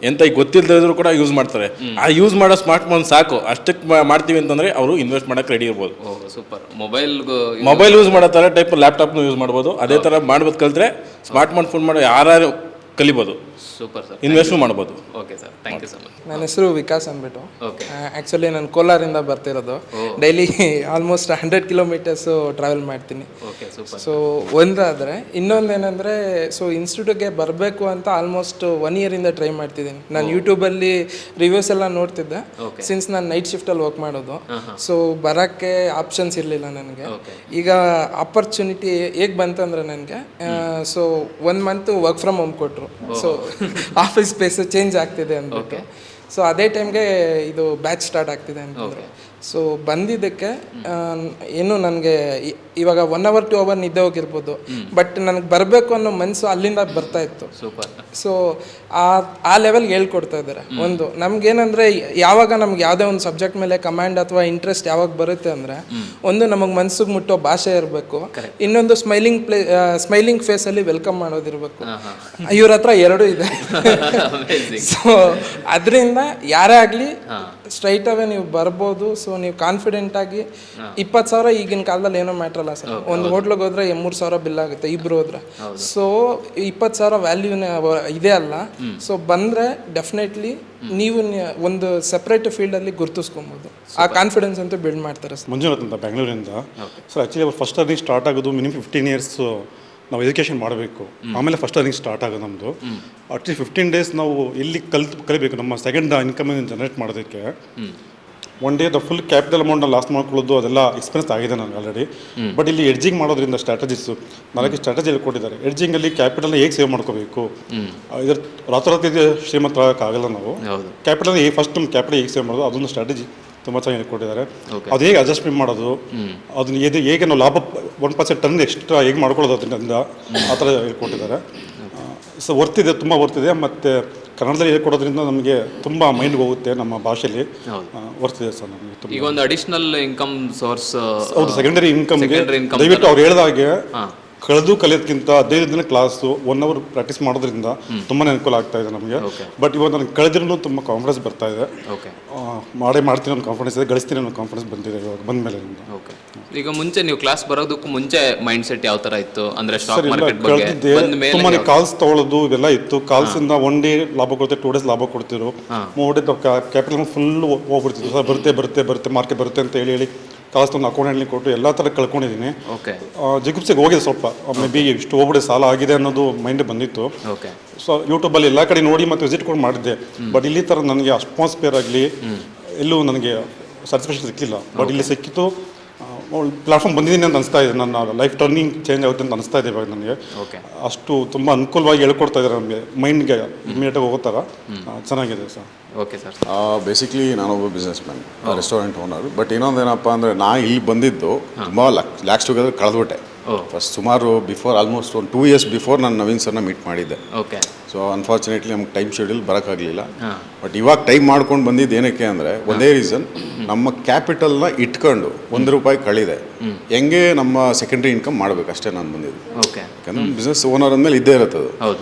ಎಂತ ಗೊತ್ತಿಲ್ಲದಿದ್ರು ಕೂಡ ಯೂಸ್ ಮಾಡ್ತಾರೆ. ಆ ಯೂಸ್ ಮಾಡೋ ಸ್ಮಾರ್ಟ್ ಫೋನ್ ಸಾಕು, ಅಷ್ಟಕ್ಕೆ ಮಾಡ್ತೀವಿ ಅಂತಂದರೆ ಅವರು ಇನ್ವೆಸ್ಟ್ ಮಾಡೋಕ್ಕೆ ರೆಡಿ ಇರ್ಬೋದು. ಸೂಪರ್. ಮೊಬೈಲ್ ಯೂಸ್ ಮಾಡೋ ಥರ ಟೈಪ್ ಲ್ಯಾಪ್ಟಾಪ್ನು ಯೂಸ್ ಮಾಡ್ಬೋದು. ಅದೇ ಥರ ಮಾಡ್ಬೋದು. ಕಲ್ತ್ರೆ ಸ್ಮಾರ್ಟ್ ಫೋನ್ ಮಾಡೋ ಯಾರು ಕಲಿಬೋದು. ಸೂಪರ್ ಸರ್, ಇನ್ವೆಸ್ಟು ಮಾಡ್ಬೋದು. Okay sir, thank you so much. ನನ್ನ ಹೆಸರು ವಿಕಾಸ್ ಅಂದ್ಬಿಟ್ಟು. ಓಕೆ. ಆ್ಯಕ್ಚುಲಿ ನಾನು ಕೋಲಾರಿಂದ ಬರ್ತಿರೋದು. ಡೈಲಿ ಆಲ್ಮೋಸ್ಟ್ 100 ಕಿಲೋಮೀಟರ್ಸು ಟ್ರಾವೆಲ್ ಮಾಡ್ತೀನಿ. Okay, super. ಸೊ ಒಂದಾದರೆ ಇನ್ನೊಂದೇನೆಂದರೆ, ಸೊ ಇನ್ಸ್ಟಿಟ್ಯೂಟ್ಗೆ ಬರಬೇಕು ಅಂತ ಆಲ್ಮೋಸ್ಟ್ 1 ಇಯರಿಂದ ಟ್ರೈ ಮಾಡ್ತಿದ್ದೀನಿ. ನಾನು ಯೂಟ್ಯೂಬಲ್ಲಿ ರಿವ್ಯೂಸ್ ಎಲ್ಲ ನೋಡ್ತಿದ್ದೆ, ಸಿನ್ಸ್ ನಾನು ನೈಟ್ ಶಿಫ್ಟಲ್ಲಿ ವರ್ಕ್ ಮಾಡೋದು. ಸೊ ಬರೋಕ್ಕೆ ಆಪ್ಷನ್ಸ್ ಇರಲಿಲ್ಲ ನನಗೆ. ಈಗ ಆಪರ್ಚುನಿಟಿ ಹೇಗೆ ಬಂತಂದರೆ ನನಗೆ, so 1 month work from home ಕೊಟ್ಟರು. ಸೊ ಆಫೀಸ್ ಸ್ಪೇಸ್ ಚೇಂಜ್ ಆಗ್ತಿದೆ ಅಂದ್ಬಿಟ್ಟು, ಸೊ ಅದೇ ಟೈಮ್ಗೆ ಇದು ಬ್ಯಾಚ್ ಸ್ಟಾರ್ಟ್ ಆಗ್ತಿದೆ ಅಂತಂದರೆ, ಸೊ ಬಂದಿದ್ದಕ್ಕೆ ಏನು ನನಗೆ ಇವಾಗ 1 hour 2 hour ನಿದ್ದೆ ಹೋಗಿರ್ಬೋದು, ಬಟ್ ನನಗೆ ಬರಬೇಕು ಅನ್ನೋ ಮನಸ್ಸು ಅಲ್ಲಿಂದ ಬರ್ತಾ ಇತ್ತು. ಸೂಪರ್. ಸೊ ಆ ಲೆವೆಲ್ಗೆ ಹೇಳ್ಕೊಡ್ತಾ ಇದ್ದಾರೆ. ಒಂದು ನಮ್ಗೇನಂದರೆ, ಯಾವಾಗ ನಮ್ಗೆ ಯಾವುದೇ ಒಂದು ಸಬ್ಜೆಕ್ಟ್ ಮೇಲೆ ಕಮಾಂಡ್ ಅಥವಾ ಇಂಟ್ರೆಸ್ಟ್ ಯಾವಾಗ ಬರುತ್ತೆ ಅಂದರೆ, ಒಂದು ನಮಗೆ ಮನ್ಸಿಗೆ ಮುಟ್ಟೋ ಭಾಷೆ ಇರಬೇಕು, ಇನ್ನೊಂದು ಸ್ಮೈಲಿಂಗ್ ಫೇಸಲ್ಲಿ ವೆಲ್ಕಮ್ ಮಾಡೋದಿರಬೇಕು. ಇವ್ರ ಹತ್ರ ಎರಡೂ ಇದೆ. ಸೊ ಅದರಿಂದ ಯಾರೇ ಆಗಲಿ ಸ್ಟ್ರೈಟ್ ಅವೇ ನೀವು ಬರ್ಬೋದು. ಸೊ ನೀವು ಕಾನ್ಫಿಡೆಂಟ್ ಆಗಿ 20,000 ಈಗಿನ ಕಾಲದಲ್ಲಿ ಏನೋ ಮ್ಯಾಟ್ರ್ ಅಲ್ಲ ಸರ್. ಒಂದು ಹೋಟ್ಲಿಗೆ ಹೋದ್ರೆ 3,000 ಬಿಲ್ ಆಗುತ್ತೆ, ಇಬ್ರು ಹೋದ್ರೆ. ಸೊ 20,000 ವ್ಯಾಲ್ಯೂನೇ ಇದೆ ಅಲ್ಲ. ಸೊ ಬಂದರೆ ಡೆಫಿನೆಟ್ಲಿ ನೀವು ಒಂದು ಸೆಪ್ರೇಟ್ ಫೀಲ್ಡಲ್ಲಿ ಗುರುತಿಸ್ಕೊಬೋದು. ಆ ಕಾನ್ಫಿಡೆನ್ಸ್ ಅಂತೂ ಬಿಲ್ಡ್ ಮಾಡ್ತಾರೆ ಸರ್. ಮಂಜುನಾಥ್ ಅಂತ ಬೆಂಗಳೂರಿಂದ. ಸರ್ ಆ್ಯಕ್ಚುಲಿ ಅವ್ರು ಫಸ್ಟ್ ಅರ್ನಿಂಗ್ ಸ್ಟಾರ್ಟ್ ಆಗೋದು ಮಿನಿಮಮ್ 15 years ನಾವು ಎಜುಕೇಷನ್ ಮಾಡಬೇಕು, ಆಮೇಲೆ ಫಸ್ಟ್ ಅರ್ನಿಂಗ್ ಸ್ಟಾರ್ಟ್ ಆಗೋದು ನಮ್ಮದು. ಅಟ್ಲೀಸ್ಟ್ 15 days ನಾವು ಎಲ್ಲಿ ಕಲಿಬೇಕು ನಮ್ಮ ಸೆಕೆಂಡ್ ಇನ್ಕಮ್ ಜನರೇಟ್ ಮಾಡೋದಕ್ಕೆ. 1 day ಫುಲ್ ಕ್ಯಾಪಿಟಲ್ ಅಮೌಂಟ್ನ ಲಾಸ್ ಮಾಡ್ಕೊಳ್ಳೋದು ಅದೆಲ್ಲ ಎಕ್ಸ್ಪೀರಿಯನ್ಸ್ ಆಗಿದೆ ನನಗೆ ಆಲ್ರೆಡಿ. ಬಟ್ ಇಲ್ಲಿ ಎಡ್ಜಿಂಗ್ ಮಾಡೋದ್ರಿಂದ ಸ್ಟ್ರಾಟಜಿಸು 4 ಸ್ಟ್ರಾಟಜಿ ಹೇಳ್ಕೊಟ್ಟಿದ್ದಾರೆ. ಎಡ್ಜಿಂಗಲ್ಲಿ ಕ್ಯಾಪಿಟಲ್ನ ಹೇಗೆ ಸೇವ್ ಮಾಡ್ಕೋಬೇಕು, ಇದ್ರ ರಾತ್ರಿ ಶ್ರೀಮಂತ ಆಗೋಕ್ಕಾಗಲ್ಲ ನಾವು. ಕ್ಯಾಪಿಟಲ್ ಫಸ್ಟ್ ನಮ್ಮ ಕ್ಯಾಪಿಟಲ್ ಹೇಗೆ ಸೇವ್ ಮಾಡೋದು ಅದೊಂದು ಸ್ಟ್ರಾಟಜಿ ತುಂಬ ಚೆನ್ನಾಗಿ ಹೇಳ್ಕೊಟ್ಟಿದ್ದಾರೆ. ಅದು ಹೇಗೆ ಅಡ್ಜಸ್ಟ್ಮೆಂಟ್ ಮಾಡೋದು, ಅದನ್ನ ಹೇಗೆ ನಾವು ಲಾಭ 1% ಟನ್ ಎಕ್ಸ್ಟ್ರಾ ಹೇಗೆ ಮಾಡ್ಕೊಳ್ಳೋದು ಅದರಿಂದ ಆ ಥರ ಹೇಳ್ಕೊಟ್ಟಿದ್ದಾರೆ. ಸೊ ವರ್ತಿದೆ, ತುಂಬ ವರ್ತಿದೆ. ಮತ್ತು ಕನ್ನಡದಲ್ಲಿ ಹೇಳ್ಕೊಡೋದ್ರಿಂದ ನಮಗೆ ತುಂಬ ಮೈಂಡ್ಗೆ ಹೋಗುತ್ತೆ, ನಮ್ಮ ಭಾಷೆಯಲ್ಲಿ ವರ್ತಿದೆ ಸರ್ ನಮಗೆ. ಈಗ ಒಂದು ಅಡಿಷನಲ್ ಇನ್ಕಮ್ ಸೋರ್ಸ್. ಹೌದು, ಸೆಕೆಂಡರಿ ಇನ್ಕಮ್ಗೆ ದಯವಿಟ್ಟು ಅವ್ರು ಹೇಳಿದಾಗೆ ಕಲಿಯೋದಕ್ಕಿಂತ 15 ದಿನ ಕ್ಲಾಸು 1 hour ಪ್ರಾಕ್ಟೀಸ್ ಮಾಡೋದ್ರಿಂದ ತುಂಬಾ ಅನುಕೂಲ ಆಗ್ತಾ ಇದೆ ನಮಗೆ. ಬಟ್ ಇವಾಗ ನನಗೆ ಕಳೆದ್ರೂ ತುಂಬ ಕಾನ್ಫಿಡೆನ್ಸ್ ಬರ್ತಾ ಇದೆ. ಮಾಡ್ತೀನಿ ಅನ್ನೋ ಕಾನ್ಫಿಡೆನ್ಸ್ ಇದೆ, ಗಳಿಸ್ತೀನಿ ಅನ್ನೋ ಕಾನ್ಫಿಡೆನ್ಸ್ ಬಂದಿದೆ ಇವಾಗ ಬಂದ ಮೇಲೆ. ಈಗ ಮುಂಚೆ ನೀವು ಕ್ಲಾಸ್ ಬರೋದಕ್ಕೂ ಮುಂಚೆ ಮೈಂಡ್ ಸೆಟ್ ಯಾವ ತರ ಇತ್ತು ಅಂದ್ರೆ ಸ್ಟಾಕ್ ಮಾರ್ಕೆಟ್ ಬಗ್ಗೆ? ತುಂಬಾ ಕಾಲ್ಸ್ ತಗೊಳ್ಳೋದು ಇವೆಲ್ಲ ಇತ್ತು. ಕಾಲ್ಸ್ ಇಂದ 1 day ಲಾಭ ಕೊಡ್ತೀವಿ, 2 days ಲಾಭ ಕೊಡ್ತಿರು, 3 days ಕ್ಯಾಪಿಟಲ್ ಫುಲ್ ಹೋಗ್ಬಿಡ್ತಿದ್ರು. ಸರ್ ಬರುತ್ತೆ ಮಾರ್ಕೆಟ್ ಬರುತ್ತೆ ಅಂತ ಹೇಳಿ ಕಾಲ್ಸ್ ಒಂದು ಅಕೌಂಟಲ್ಲಿ ಕೊಟ್ಟು ಎಲ್ಲ ಥರ ಕಳ್ಕೊಂಡಿದ್ದೀನಿ. ಜಿಗುಪ್ಸೆಗೆ ಹೋಗಿದೆ ಸ್ವಲ್ಪ, ಮೇ ಬಿ ಇಷ್ಟು ಹೋಗ್ಬಿಡೆ ಸಾಲ ಆಗಿದೆ ಅನ್ನೋದು ಮೈಂಡ್ ಬಂದಿತ್ತು. ಸೊ ಯೂಟ್ಯೂಬಲ್ಲಿ ಎಲ್ಲ ಕಡೆ ನೋಡಿ ಮತ್ತು ವಿಸಿಟ್ ಕೂಡ ಮಾಡಿದ್ದೆ. ಬಟ್ ಇಲ್ಲಿ ಥರ ನನಗೆ ಅಟ್ಮಾಸ್ಫಿಯರ್ ಆಗಲಿ ಎಲ್ಲೂ ನನಗೆ ಸ್ಯಾಟಿಸ್ಫ್ಯಾಕ್ಷನ್ ಸಿಕ್ಕಿಲ್ಲ. ಬಟ್ ಇಲ್ಲಿ ಸಿಕ್ಕಿತ್ತು, ಪ್ಲಾಟ್ಫಾರ್ಮ್ ಬಂದಿದ್ದೀನಿ ಅಂತ ಅನಿಸ್ತಾ ಇದೆ. ನನ್ನ ಲೈಫ್ ಟರ್ನಿಂಗ್ ಚೇಂಜ್ ಆಗುತ್ತೆ ಅಂತ ಅನಿಸ್ತಾ ಇದೆ ಇವಾಗ ನನಗೆ. ಅಷ್ಟು ತುಂಬ ಅನುಕೂಲವಾಗಿ ಹೇಳ್ಕೊಡ್ತಾ ಇದ್ದಾರೆ ನಮಗೆ, ಮೈಂಡ್ಗೆ ಇಮಿಡಿಯೇಟಾಗಿ ಹೋಗೋ ಥರ ಚೆನ್ನಾಗಿದೆ ಸರ್. Okay sir. ಬೇಸಿಕ್ಲಿ ನಾನೊಬ್ಬ business man, restaurant owner. But ಇನ್ನೊಂದೇನಪ್ಪ ಅಂದರೆ ನಾನು ಇಲ್ಲಿ ಬಂದಿದ್ದು ತುಂಬ ಲ್ಯಾಕ್ಸ್ ಟುಗೆದರ್ ಕಳೆದ್ಬಿಟ್ಟೆ. ಫಸ್ಟ್ ಸುಮಾರು ಬಿಫೋರ್ ಆಲ್ಮೋಸ್ಟ್ ಒಂದು 2 years ಬಿಫೋರ್ ನಾನು ನವೀನ್ ಸರ್ನ ಮೀಟ್ ಮಾಡಿದ್ದೆ. ಸೊ ಅನ್ಫಾರ್ಚುನೇಟ್ಲಿ ನಮ್ಗೆ ಟೈಮ್ ಶೆಡ್ಯೂಲ್ ಬರೋಕ್ಕಾಗಲಿಲ್ಲ. ಬಟ್ ಇವಾಗ ಟೈಮ್ ಮಾಡ್ಕೊಂಡು ಬಂದಿದ್ದು ಏನಕ್ಕೆ ಅಂದರೆ ಒಂದೇ ರೀಸನ್, ನಮ್ಮ ಕ್ಯಾಪಿಟಲ್ನ ಇಟ್ಕೊಂಡು ₹1 ಕಳಿದೆ, ಹೆಂಗೆ ನಮ್ಮ ಸೆಕೆಂಡ್ರಿ ಇನ್ಕಮ್ ಮಾಡಬೇಕು ಅಷ್ಟೇ ನಾನು ಬಂದಿದ್ದು. ಯಾಕಂದರೆ ಬಿಸ್ನೆಸ್ ಓನರ್ ಅಂದಮೇಲೆ ಇದ್ದೇ ಇರುತ್ತೆ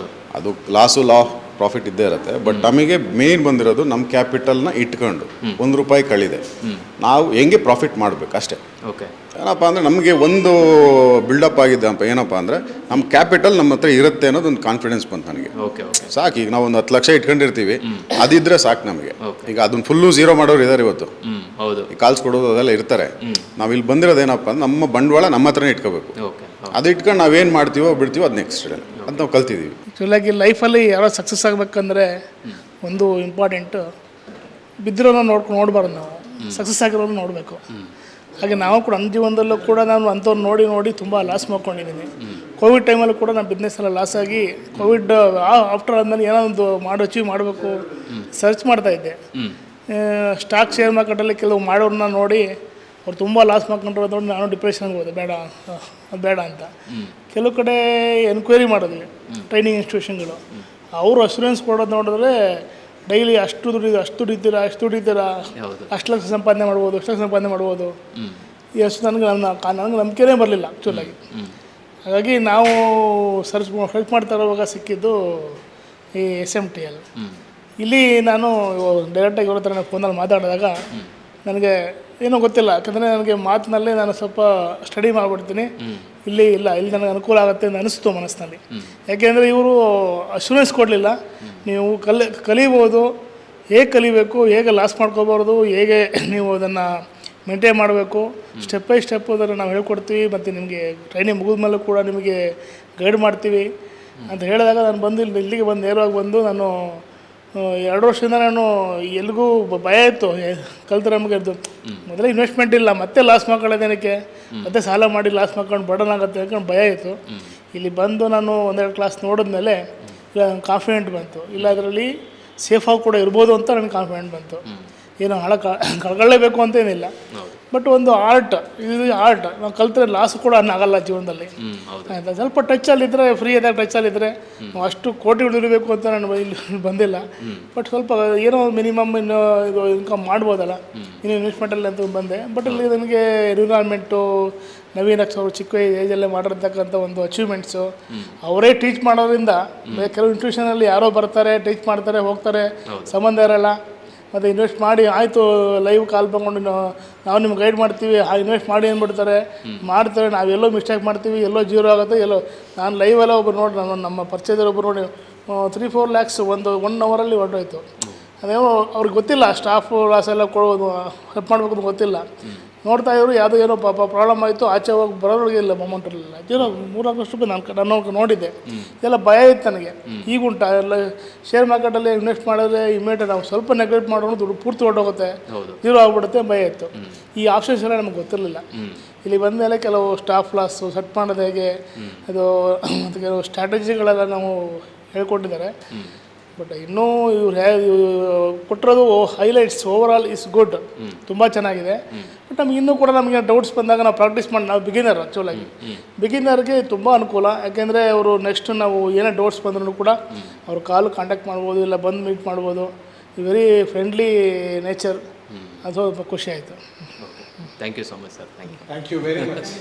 ಅದು ಲಾ ಪ್ರಾಫಿಟ್ ಇದ್ದೇ ಇರುತ್ತೆ. ಬಟ್ ನಮಗೆ ಮೇನ್ ಬಂದಿರೋದು ನಮ್ಮ ಕ್ಯಾಪಿಟಲ್ನ ಇಟ್ಕೊಂಡು ₹1 ಕಳಿದೆ, ನಾವು ಹೆಂಗೆ ಪ್ರಾಫಿಟ್ ಮಾಡಬೇಕು ಅಷ್ಟೇ. ಏನಪ್ಪ ಅಂದರೆ ನಮಗೆ ಒಂದು ಬಿಲ್ಡಪ್ ಆಗಿದೆ ಅಪ್ಪ, ಏನಪ್ಪ ಅಂದರೆ ನಮ್ಮ ಕ್ಯಾಪಿಟಲ್ ನಮ್ಮ ಹತ್ರ ಇರುತ್ತೆ ಅನ್ನೋದು ಒಂದು ಕಾನ್ಫಿಡೆನ್ಸ್ ಬಂತು ನನಗೆ. ಸಾಕು, ಈಗ ನಾವು ಒಂದು 10 ಲಕ್ಷ ಇಟ್ಕೊಂಡಿರ್ತೀವಿ, ಅದಿದ್ರೆ ಸಾಕು ನಮಗೆ. ಈಗ ಅದನ್ನ ಫುಲ್ಲು ಝೀರೋ ಮಾಡೋರು ಇದ್ದಾರೆ ಇವತ್ತು, ಈ ಕಾಲ್ಸ್ ಕೊಡೋದು ಅದೆಲ್ಲ ಇರ್ತಾರೆ. ನಾವು ಇಲ್ಲಿ ಬಂದಿರೋದೇನಪ್ಪ ಅಂದ್ರೆ ನಮ್ಮ ಬಂಡವಾಳ ನಮ್ಮ ಹತ್ರನೇ ಇಟ್ಕೋಬೇಕು. ಅದು ಇಟ್ಕೊಂಡು ನಾವೇನು ಮಾಡ್ತೀವೋ ಬಿಡ್ತೀವೋ ಅದು ನೆಕ್ಸ್ಟ್ ಅದು ನಾವು ಕಲ್ತಿದ್ದೀವಿ. ಆ್ಯಕ್ಚುಲಾಗಿ ಲೈಫಲ್ಲಿ ಯಾರೋ ಸಕ್ಸಸ್ ಆಗಬೇಕಂದ್ರೆ ಒಂದು ಇಂಪಾರ್ಟೆಂಟು, ಬಿದ್ದಿರೋನ ನೋಡಬಾರ್ದು, ನಾವು ಸಕ್ಸಸ್ ಆಗಿರೋನು ನೋಡಬೇಕು. ಹಾಗೆ ನಾವು ಕೂಡ ನನ್ನ ಜೀವನದಲ್ಲೂ ಕೂಡ ನಾನು ಅಂಥವ್ರು ನೋಡಿ ತುಂಬ ಲಾಸ್ ಮಾಡ್ಕೊಂಡಿದ್ದೀನಿ. ಕೋವಿಡ್ ಟೈಮಲ್ಲೂ ಕೂಡ ನಾನು ಬಿಸ್ನೆಸ್ ಎಲ್ಲ ಲಾಸ್ ಆಗಿ, ಕೋವಿಡ್ ಆಫ್ಟರ್ ಆದಮೇಲೆ ಏನೋ ಒಂದು ಅಚೀವ್ ಮಾಡಬೇಕು ಸರ್ಚ್ ಮಾಡ್ತಾಯಿದ್ದೆ. ಸ್ಟಾಕ್ ಶೇರ್ ಮಾರ್ಕೆಟಲ್ಲಿ ಕೆಲವು ಮಾಡೋರನ್ನ ನೋಡಿ ಅವ್ರು ತುಂಬ ಲಾಸ್ ಮಾಡ್ಕೊಂಡ್ರು ನೋಡಿ ನಾನು ಡಿಪ್ರೆಷನ್ಗೆ ಹೋದೆ, ಬೇಡ ಅದು ಬೇಡ ಅಂತ. ಕೆಲವು ಕಡೆ ಎನ್ಕ್ವೈರಿ ಮಾಡಿದ್ವಿ ಟ್ರೈನಿಂಗ್ ಇನ್ಸ್ಟಿಟ್ಯೂಷನ್ಗಳು, ಅವರು ಅಶ್ಯೂರೆನ್ಸ್ ಕೊಡೋದು ನೋಡಿದ್ರೆ ಡೈಲಿ ಅಷ್ಟು ದುಡಿತೀರಾ ಅಷ್ಟು ಲಕ್ಷ ಸಂಪಾದನೆ ಮಾಡ್ಬೋದು. ಈ ಅಷ್ಟು ನನಗೆ ನಂಬಿಕೆನೇ ಬರಲಿಲ್ಲ ಆ್ಯಕ್ಚುಲಾಗಿ. ಹಾಗಾಗಿ ನಾವು ಸರ್ಚ್ ಮಾಡ್ತಾ ಇರುವಾಗ ಸಿಕ್ಕಿದ್ದು ಈ SMTL. ಇಲ್ಲಿ ನಾನು ಡೈರೆಕ್ಟಾಗಿ ಇವ್ರ ಹತ್ರ ಫೋನಲ್ಲಿ ಮಾತಾಡಿದಾಗ ನನಗೆ ಏನೂ ಗೊತ್ತಿಲ್ಲ, ಯಾಕಂದರೆ ನನಗೆ ಮಾತಿನಲ್ಲೇ ನಾನು ಸ್ವಲ್ಪ ಸ್ಟಡಿ ಮಾಡಿಬಿಡ್ತೀನಿ. ಇಲ್ಲಿ ನನಗೆ ಅನುಕೂಲ ಆಗುತ್ತೆ ಅಂತ ಅನಿಸ್ತು ಮನಸ್ಸಿನಲ್ಲಿ. ಯಾಕೆಂದರೆ ಇವರು ಅಶ್ಯೂರೆನ್ಸ್ ಕೊಡಲಿಲ್ಲ, ನೀವು ಕಲಿಬೋದು, ಹೇಗೆ ಕಲಿಬೇಕು, ಹೇಗೆ ಲಾಸ್ ಮಾಡ್ಕೋಬಾರ್ದು, ಹೇಗೆ ನೀವು ಅದನ್ನು ಮೇಂಟೈನ್ ಮಾಡಬೇಕು, ಸ್ಟೆಪ್ ಬೈ ಸ್ಟೆಪ್ ಅದನ್ನು ನಾವು ಹೇಳ್ಕೊಡ್ತೀವಿ, ಮತ್ತು ನಿಮಗೆ ಟ್ರೈನಿಂಗ್ ಮುಗಿದ ಮೇಲೆ ಕೂಡ ನಿಮಗೆ ಗೈಡ್ ಮಾಡ್ತೀವಿ ಅಂತ ಹೇಳಿದಾಗ ನಾನು ಬಂದು ಇಲ್ಲಿಗೆ ನೇರವಾಗಿ ಬಂದು ನಾನು 2 ವರ್ಷದಿಂದ ನಾನು ಎಲ್ಲಿಗೂ ಭಯ ಇತ್ತು, ಕಲ್ತ್ರೆ ನಮಗೆ ಅದು ಮೊದಲೇ ಇನ್ವೆಸ್ಟ್ಮೆಂಟ್ ಇಲ್ಲ, ಮತ್ತೆ ಲಾಸ್ ಮಾಡ್ಕೊಳ್ಳೋದೇನಕ್ಕೆ, ಮತ್ತೆ ಸಾಲ ಮಾಡಿ ಲಾಸ್ ಮಾಡ್ಕೊಂಡು ಬರ್ಡನ್ ಆಗುತ್ತೆ ಅಂದ್ಕೊಂಡು ಭಯ ಇತ್ತು. ಇಲ್ಲಿ ಬಂದು ನಾನು 1-2 ಕ್ಲಾಸ್ ನೋಡಿದ್ಮೇಲೆ ಇಲ್ಲ ನನಗೆ ಕಾನ್ಫಿಡೆಂಟ್ ಬಂತು, ಇಲ್ಲ ಅದರಲ್ಲಿ ಸೇಫಾಗಿ ಕೂಡ ಇರ್ಬೋದು ಅಂತ ನನಗೆ ಕಾನ್ಫಿಡೆಂಟ್ ಬಂತು. ಏನೋ ಕಳ್ಕೊಳ್ಳೇಬೇಕು ಅಂತೇನಿಲ್ಲ, ಬಟ್ ಒಂದು ಇದು ಆರ್ಟ್ ನಾವು ಕಲ್ತ್ರೆ ಲಾಸ್ ಕೂಡ ಆಗಲ್ಲ ಜೀವನದಲ್ಲಿ ಆಯಿತಾ. ಸ್ವಲ್ಪ ಟಚ್ಚಲ್ಲಿದ್ದರೆ ಫ್ರೀ ಆದಾಗ ಟಚ್ಚಲ್ಲಿದ್ದರೆ ಅಷ್ಟು ಕೋಟಿ ದುಡಿಬೇಕು ಅಂತ ನಾನು ಇಲ್ಲಿ ಬಂದಿಲ್ಲ, ಬಟ್ ಸ್ವಲ್ಪ ಏನೋ ಮಿನಿಮಮ್ ಇನ್ನೂ ಇದು ಇನ್ಕಮ್ ಮಾಡ್ಬೋದಲ್ಲ ಇನ್ನು ಇನ್ವೆಸ್ಟ್ಮೆಂಟಲ್ಲಿ ಅಂತ ಬಂದೆ. ಬಟ್ ಇಲ್ಲಿ ನನಗೆ ಎನ್ವಿರಾನ್ಮೆಂಟು ನವೀನ್ ಅವರು ಚಿಕ್ಕ ಏಜಲ್ಲೇ ಮಾಡಿರ್ತಕ್ಕಂಥ ಒಂದು ಅಚೀವ್ಮೆಂಟ್ಸು, ಅವರೇ ಟೀಚ್ ಮಾಡೋದ್ರಿಂದ ಕೆಲವು ಇನ್ಸ್ಟಿಟ್ಯೂಷನಲ್ಲಿ ಯಾರೋ ಬರ್ತಾರೆ ಟೀಚ್ ಮಾಡ್ತಾರೆ ಹೋಗ್ತಾರೆ, ಸಂಬಂಧ ಇರೋಲ್ಲ. ಮತ್ತು ಇನ್ವೆಸ್ಟ್ ಮಾಡಿ ಆಯಿತು ಲೈವ್ ಕಾಲ್ ಬಂಕೊಂಡು ನಾವು ನಿಮ್ಗೆ ಗೈಡ್ ಮಾಡ್ತೀವಿ, ಇನ್ವೆಸ್ಟ್ ಮಾಡಿ ಅಂದ್ಬಿಡ್ತಾರೆ, ಮಾಡ್ತಾರೆ, ನಾವೆಲ್ಲೋ ಮಿಸ್ಟೇಕ್ ಮಾಡ್ತೀವಿ, ಎಲ್ಲೋ ಜೀರೋ ಆಗುತ್ತೆ, ಎಲ್ಲೋ ನಾನು ಲೈವೆಲ್ಲ ಒಬ್ಬರು ನೋಡಿ ನಮ್ಮ ಪರಿಚಯದಲ್ಲಿ ಒಬ್ಬರು ನೋಡಿ 3-4 ಲ್ಯಾಕ್ಸ್ 1 ಅವರಲ್ಲಿ ಹೊರಟೋಯ್ತು. ಅದೇನೋ ಅವ್ರಿಗೆ ಗೊತ್ತಿಲ್ಲ, ಸ್ಟಾಫು ಲಾಸ್ ಎಲ್ಲ ಕೊಡೋದು ಹೆಲ್ಪ್ ಮಾಡಬೇಕು ಅಂತ ಗೊತ್ತಿಲ್ಲ. ನೋಡ್ತಾ ಇದ್ರು ಯಾವುದೋ ಏನೋ ಪಾಪ ಪ್ರಾಬ್ಲಮ್ ಆಯಿತು, ಆಚೆ ಹೋಗಿ ಬರೋರಿಗೆ ಇಲ್ಲ, ಅಮೌಂಟ್ ಇರಲಿಲ್ಲ, ಏನೋ 3-4 ಲಕ್ಷ ರೂಪಾಯಿ ನಾನು ನೋಡಿದ್ದೆ. ಇದೆಲ್ಲ ಭಯ ಇತ್ತು ನನಗೆ. ಈಗುಂಟ ಎಲ್ಲ ಶೇರ್ ಮಾರ್ಕೆಟಲ್ಲಿ ಇನ್ವೆಸ್ಟ್ ಮಾಡಿದ್ರೆ ಇಮಿಡಿಯೇಟ್ ನಾವು ಸ್ವಲ್ಪ ನೆಗ್ಲೆಕ್ಟ್ ಮಾಡೋದು ದುಡ್ಡು ಪೂರ್ತಿ ಹೊರಟೋಗುತ್ತೆ, ಜೀರೋ ಆಗಿಬಿಡುತ್ತೆ, ಭಯ ಇತ್ತು. ಈ ಆಪ್ಷನ್ಸ್ ಎಲ್ಲ ನಮಗೆ ಗೊತ್ತಿರಲಿಲ್ಲ. ಇಲ್ಲಿ ಬಂದಮೇಲೆ ಕೆಲವು ಸ್ಟಾಫ್ ಲಾಸು ಸೆಟ್ ಮಾಡೋದು ಹೇಗೆ, ಅದು ಮತ್ತು ಕೆಲವು ಸ್ಟ್ರಾಟಜಿಗಳೆಲ್ಲ ನಾವು ಹೇಳ್ಕೊಟ್ಟಿದ್ದಾರೆ. ಬಟ್ ಇನ್ನೂ ಇವ್ರು ಕೊಟ್ಟಿರೋದು ಹೈಲೈಟ್ಸ್ ಓವರಾಲ್ ಇಸ್ ಗುಡ್, ತುಂಬ ಚೆನ್ನಾಗಿದೆ. ಬಟ್ ನಮ್ಗೆ ಇನ್ನೂ ಕೂಡ ನಮಗೆ ಡೌಟ್ಸ್ ಬಂದಾಗ ನಾವು ಪ್ರಾಕ್ಟೀಸ್ ಮಾಡಿ, ನಾವು ಬಿಗಿನರ್ ಆ್ಯಕ್ಚುಲಾಗಿ ಬಿಗಿನರ್ಗೆ ತುಂಬ ಅನುಕೂಲ. ಯಾಕೆಂದರೆ ಅವರು ನೆಕ್ಸ್ಟ್ ನಾವು ಏನೇ ಡೌಟ್ಸ್ ಬಂದ್ರೂ ಕೂಡ ಅವ್ರ ಕಾಲು ಕಾಂಟ್ಯಾಕ್ಟ್ ಮಾಡ್ಬೋದು, ಇಲ್ಲ ಬಂದು ಮೀಟ್ ಮಾಡ್ಬೋದು. ವೆರಿ ಫ್ರೆಂಡ್ಲಿ ನೇಚರ್, ಅದು ಸ್ವಲ್ಪ ಖುಷಿ ಆಯಿತು. Thank you so much sir. Thank you very much.